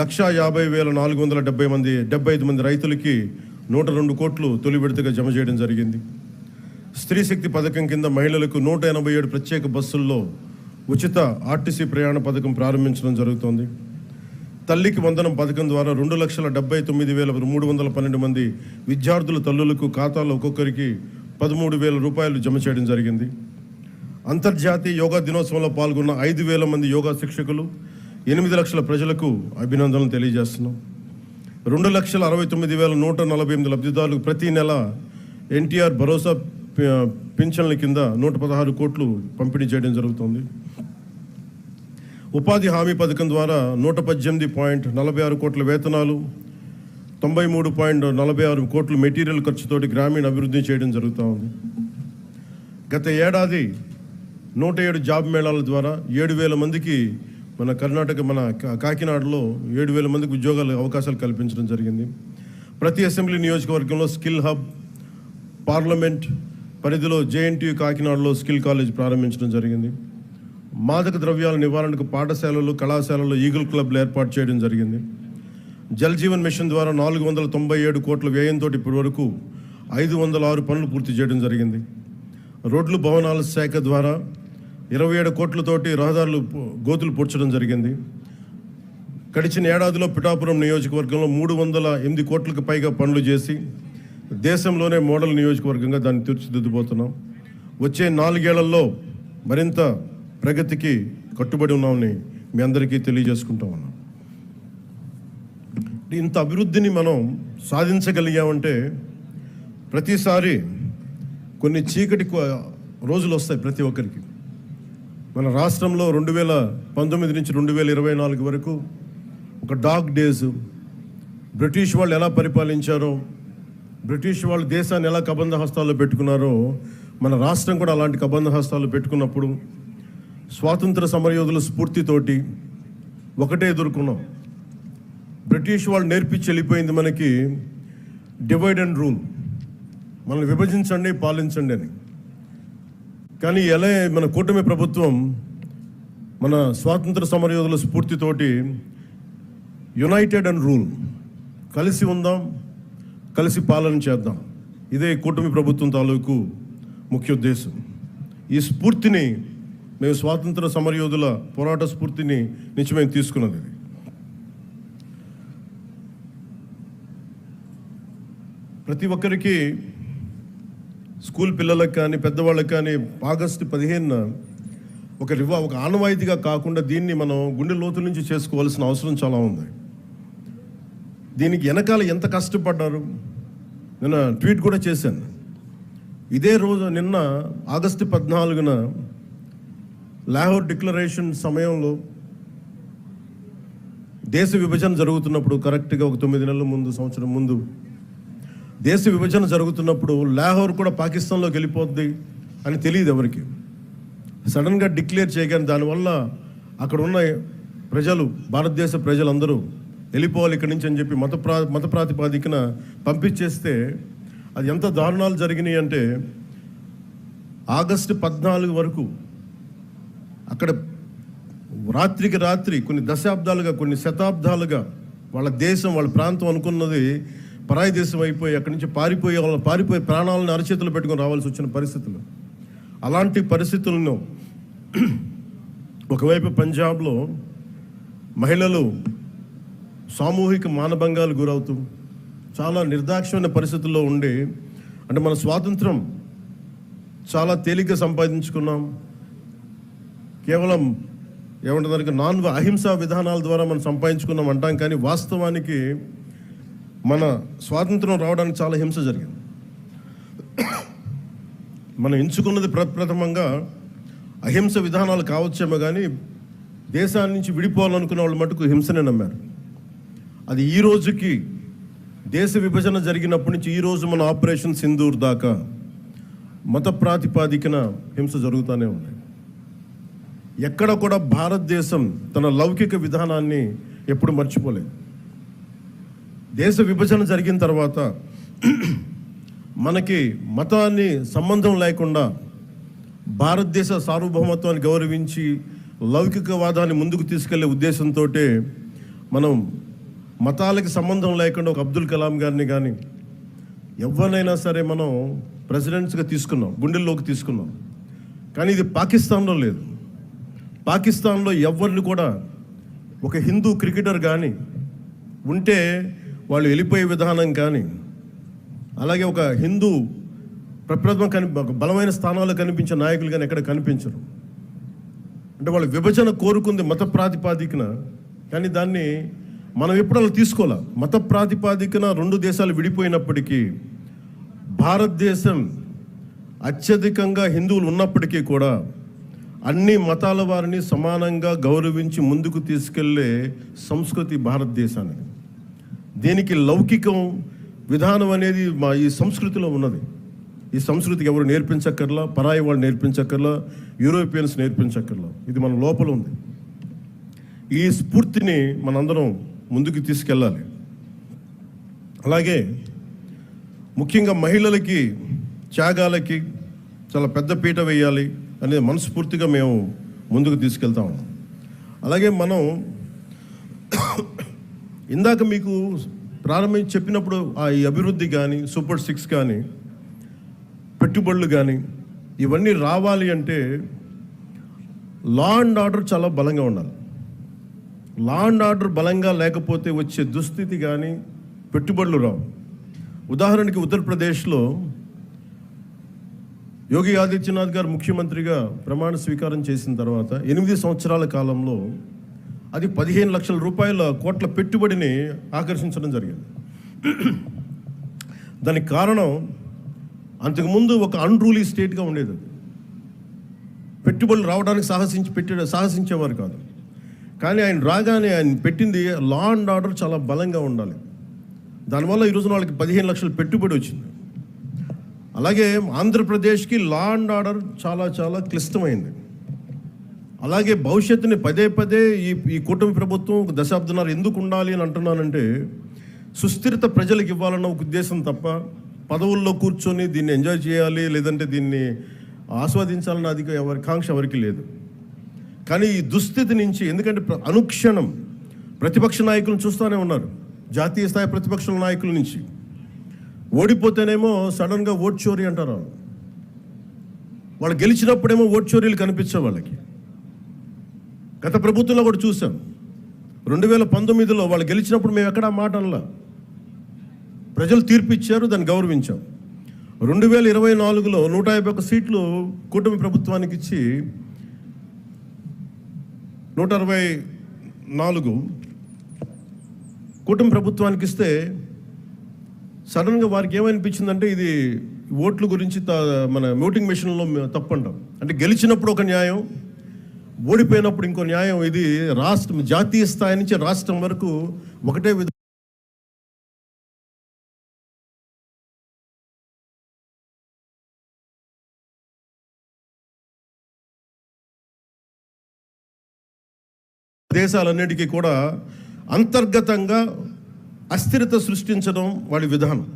1,50,475 మంది రైతులకి 102 కోట్లు తొలి విడతగా జమ చేయడం జరిగింది. స్త్రీ శక్తి పథకం కింద మహిళలకు 187 ప్రత్యేక బస్సుల్లో ఉచిత ఆర్టీసీ ప్రయాణ పథకం ప్రారంభించడం జరుగుతోంది. తల్లికి వందనం పథకం ద్వారా 2,79,312 మంది విద్యార్థుల తల్లులకు ఖాతాలో ఒక్కొక్కరికి 13,000 రూపాయలు జమ చేయడం జరిగింది. అంతర్జాతీయ యోగా దినోత్సవంలో పాల్గొన్న 5,000 మంది యోగా శిక్షకులు, 8 లక్షల ప్రజలకు అభినందనలు తెలియజేస్తున్నాం. 2,69,148 లబ్ధిదారులకు ప్రతి నెల ఎన్టీఆర్ భరోసా పింఛన్ల కింద 116 కోట్లు పంపిణీ చేయడం జరుగుతుంది. ఉపాధి హామీ పథకం ద్వారా 118.46 కోట్ల వేతనాలు, 93.46 కోట్లు మెటీరియల్ ఖర్చుతోటి గ్రామీణ అభివృద్ధి చేయడం జరుగుతూ ఉంది. గత ఏడాది 107 జాబ్ మేళాల ద్వారా 7,000 మందికి మన కాకినాడలో 7,000 మందికి ఉద్యోగాల అవకాశాలు కల్పించడం జరిగింది. ప్రతి అసెంబ్లీ నియోజకవర్గంలో స్కిల్ హబ్, పార్లమెంట్ పరిధిలో జేఎన్టీయూ కాకినాడలో స్కిల్ కాలేజ్ ప్రారంభించడం జరిగింది. మాదక ద్రవ్యాల నివారణకు పాఠశాలలు, కళాశాలల్లో ఈగల్ క్లబ్లు ఏర్పాటు చేయడం జరిగింది. జల్ జీవన్ మిషన్ ద్వారా 497 కోట్ల వ్యయంతో ఇప్పటి వరకు 506 పనులు పూర్తి చేయడం జరిగింది. రోడ్లు భవనాల శాఖ ద్వారా 27 కోట్లతోటి రహదారులు గోతులు పూడ్చడం జరిగింది. గడిచిన ఏడాదిలో పిఠాపురం నియోజకవర్గంలో 308 కోట్లకు పైగా పనులు చేసి దేశంలోనే మోడల్ నియోజకవర్గంగా దాన్ని తీర్చిదిద్దుబోతున్నాం. వచ్చే 4 ఏళ్లలో మరింత ప్రగతికి కట్టుబడి ఉన్నామని మీ అందరికీ తెలియజేసుకుంటా ఉన్నాం. ఇంత అభివృద్ధిని మనం సాధించగలిగామంటే ప్రతిసారి కొన్ని చీకటి రోజులు వస్తాయి ప్రతి ఒక్కరికి. మన రాష్ట్రంలో 2019 నుంచి 2024 వరకు ఒక డార్క్ డేస్. బ్రిటిష్ వాళ్ళు ఎలా పరిపాలించారో, బ్రిటిష్ వాళ్ళు దేశాన్ని ఎలా కబంధ హస్తాల్లో పెట్టుకున్నారో మన రాష్ట్రం కూడా అలాంటి కబంధ హస్తాలు పెట్టుకున్నప్పుడు స్వాతంత్ర సమరయోధుల స్ఫూర్తితోటి ఒకటే ఎదుర్కొన్నాం. బ్రిటిష్ వాళ్ళు నేర్పించి వెళ్ళిపోయింది మనకి డివైడ్ అండ్ రూల్, మనల్ని విభజించండి, పాలించండి అని. కానీ ఎలా మన కూటమి ప్రభుత్వం మన స్వాతంత్ర సమరయోధుల స్ఫూర్తితోటి యునైటెడ్ అండ్ రూల్, కలిసి ఉందాం, కలిసి పాలన చేద్దాం, ఇదే కూటమి ప్రభుత్వం తాలూకు ముఖ్య ఉద్దేశం. ఈ స్ఫూర్తిని మేము స్వాతంత్ర సమరయోధుల పోరాట స్ఫూర్తిని నుంచి మేము తీసుకున్నది. ప్రతి ఒక్కరికి, స్కూల్ పిల్లలకు కానీ పెద్దవాళ్ళకి కానీ ఆగస్టు 15న ఒక ఆనవాయితీగా కాకుండా దీన్ని మనం గుండె లోతుల నుంచి చేసుకోవాల్సిన అవసరం చాలా ఉంది. దీనికి వెనకాల ఎంత కష్టపడ్డారు నేను ట్వీట్ కూడా చేశాను. ఇదే రోజు నిన్న ఆగస్టు 14న లాహోర్ డిక్లరేషన్ సమయంలో దేశ విభజన జరుగుతున్నప్పుడు, కరెక్ట్గా ఒక 9 నెలల ముందు, సంవత్సరం ముందు దేశ విభజన జరుగుతున్నప్పుడు లాహోర్ కూడా పాకిస్తాన్లోకి వెళ్ళిపోద్ది అని తెలియదు ఎవరికి. సడన్గా డిక్లేర్ చేయగానే దానివల్ల అక్కడ ఉన్న ప్రజలు, భారతదేశ ప్రజలందరూ వెళ్ళిపోవాలి ఇక్కడి నుంచి అని చెప్పి మత ప్రాతిపాదికన పంపించేస్తే అది ఎంత దారుణాలు జరిగినాయి అంటే ఆగస్టు 14 వరకు అక్కడ రాత్రికి రాత్రి కొన్ని దశాబ్దాలుగా, కొన్ని శతాబ్దాలుగా వాళ్ళ దేశం, వాళ్ళ ప్రాంతం అనుకున్నది పరాయి దేశం అయిపోయి అక్కడి నుంచి పారిపోయి ప్రాణాలను అరచేతులు పెట్టుకొని రావాల్సి వచ్చిన పరిస్థితులు. అలాంటి పరిస్థితులను ఒకవైపు పంజాబ్లో మహిళలు సామూహిక మానభంగాలు గురవుతూ చాలా నిర్దాక్షిణ్యమైన పరిస్థితుల్లో ఉండి, అంటే మన స్వాతంత్రం చాలా తేలిగ్గా సంపాదించుకున్నాం, కేవలం ఏమంటారు అహింసా విధానాల ద్వారా మనం సంపాదించుకున్నాం అంటాం. కానీ వాస్తవానికి మన స్వాతంత్రం రావడానికి చాలా హింస జరిగింది. మనం ఎంచుకున్నది ప్రప్రథమంగా అహింస విధానాలు కావచ్చేమో, కానీ దేశాన్ని నుంచి విడిపోవాలనుకున్న వాళ్ళు మటుకు హింసనే నమ్మారు. అది ఈ రోజుకి, దేశ విభజన జరిగినప్పటి నుంచి ఈ రోజు మన ఆపరేషన్ సింధూర్ దాకా మత ప్రాతిపాదికన హింస జరుగుతూనే ఉంది. ఎక్కడ కూడా భారతదేశం తన లౌకిక విధానాన్ని ఎప్పుడు మర్చిపోలేదు. దేశ విభజన జరిగిన తర్వాత మనకి మతాన్ని సంబంధం లేకుండా భారతదేశ సార్వభౌమత్వాన్ని గౌరవించి లౌకికవాదాన్ని ముందుకు తీసుకెళ్లే ఉద్దేశంతో మనం మతాలకి సంబంధం లేకుండా ఒక అబ్దుల్ కలాం గారిని కానీ ఎవరినైనా సరే మనం ప్రెసిడెంట్స్గా తీసుకున్నాం, గుండెల్లోకి తీసుకున్నాం. కానీ ఇది పాకిస్తాన్లో లేదు. పాకిస్తాన్లో ఎవరిని కూడా ఒక హిందూ క్రికెటర్ కానీ ఉంటే వాళ్ళు వెళ్ళిపోయే విధానం కానీ, అలాగే ఒక హిందూ బలమైన స్థానాల్లో కనిపించే నాయకులు కానీ ఎక్కడ కనిపించరు. అంటే వాళ్ళు విభజన కోరుకుంది మత ప్రాతిపాదికన, కానీ దాన్ని మనం ఎప్పుడు అలా తీసుకోవాలి. మత ప్రాతిపాదికన రెండు దేశాలు విడిపోయినప్పటికీ భారతదేశం అత్యధికంగా హిందువులు ఉన్నప్పటికీ కూడా అన్ని మతాల వారిని సమానంగా గౌరవించి ముందుకు తీసుకెళ్లే సంస్కృతి భారతదేశానికి. దీనికి లౌకికం విధానం అనేది మా ఈ సంస్కృతిలో ఉన్నది. ఈ సంస్కృతికి ఎవరు నేర్పించక్కర్లా, పరాయి వాళ్ళు నేర్పించక్కర్లా, యూరోపియన్స్ నేర్పించక్కర్లా. ఇది మన లోపల ఉంది. ఈ స్ఫూర్తిని మనందరం ముందుకు తీసుకెళ్ళాలి. అలాగే ముఖ్యంగా మహిళలకి త్యాగాలకి చాలా పెద్ద పీట వేయాలి అనేది మనస్ఫూర్తిగా మేము ముందుకు తీసుకెళ్తాం. అలాగే మనం ఇందాక మీకు ప్రారంభించి చెప్పినప్పుడు ఈ అభివృద్ధి కానీ, సూపర్ 6 కానీ, పెట్టుబడులు కానీ ఇవన్నీ రావాలి అంటే లా అండ్ ఆర్డర్ చాలా బలంగా ఉండాలి. లా అండ్ ఆర్డర్ బలంగా లేకపోతే వచ్చే దుస్థితి కానీ పెట్టుబడులు రావు. ఉదాహరణకి ఉత్తరప్రదేశ్లో యోగి ఆదిత్యనాథ్ గారు ముఖ్యమంత్రిగా ప్రమాణ స్వీకారం చేసిన తర్వాత 8 సంవత్సరాల కాలంలో అది 15 లక్షల రూపాయల కోట్ల పెట్టుబడిని ఆకర్షించడం జరిగింది. దానికి కారణం అంతకుముందు ఒక అన్రూలీ స్టేట్గా ఉండేది. పెట్టుబడులు రావడానికి సాహసించేవారు కాదు. కానీ ఆయన రాగానే ఆయన పెట్టింది లా అండ్ ఆర్డర్ చాలా బలంగా ఉండాలి. దానివల్ల ఈరోజు వాళ్ళకి 15 లక్షల పెట్టుబడి వచ్చింది. అలాగే ఆంధ్రప్రదేశ్కి లా అండ్ ఆర్డర్ చాలా చాలా క్లిష్టమైంది. అలాగే భవిష్యత్తుని పదే పదే ఈ కూటమి ప్రభుత్వం ఒక దశాబ్దన్నర ఎందుకు ఉండాలి అని అంటున్నానంటే సుస్థిరత ప్రజలకు ఇవ్వాలన్న ఒక ఉద్దేశం తప్ప పదవుల్లో కూర్చొని దీన్ని ఎంజాయ్ చేయాలి లేదంటే దీన్ని ఆస్వాదించాలన్న కాంక్ష ఎవరికి లేదు. కానీ ఈ దుస్థితి నుంచి, ఎందుకంటే అనుక్షణం ప్రతిపక్ష నాయకులను చూస్తూనే ఉన్నారు. జాతీయ స్థాయి ప్రతిపక్ష నాయకుల నుంచి ఓడిపోతేనేమో సడన్గా ఓట్ చోరీ అంటారు. వాళ్ళు గెలిచినప్పుడేమో ఓట్ చోరీలు కనిపించే వాళ్ళకి. గత ప్రభుత్వంలో కూడా చూసాం. 2019లో వాళ్ళు గెలిచినప్పుడు మేము ఎక్కడా మాట అనలా. ప్రజలు తీర్పు ఇచ్చారు, దాన్ని గౌరవించాం. 2024లో 151 సీట్లు కూటమి ప్రభుత్వానికి ఇచ్చి 164 కూటమి ప్రభుత్వానికి ఇస్తే సడన్గా వారికి ఏమనిపించిందంటే ఇది ఓట్ల గురించి మన ఓటింగ్ మెషిన్లో తప్పు అంటాం. అంటే గెలిచినప్పుడు ఒక న్యాయం, ఓడిపోయినప్పుడు ఇంకో న్యాయం. ఇది రాష్ట్రం, జాతీయ స్థాయి నుంచి రాష్ట్రం వరకు ఒకటే దేశాలన్నిటికీ కూడా అంతర్గతంగా అస్థిరత సృష్టించడం వాడి విధానం.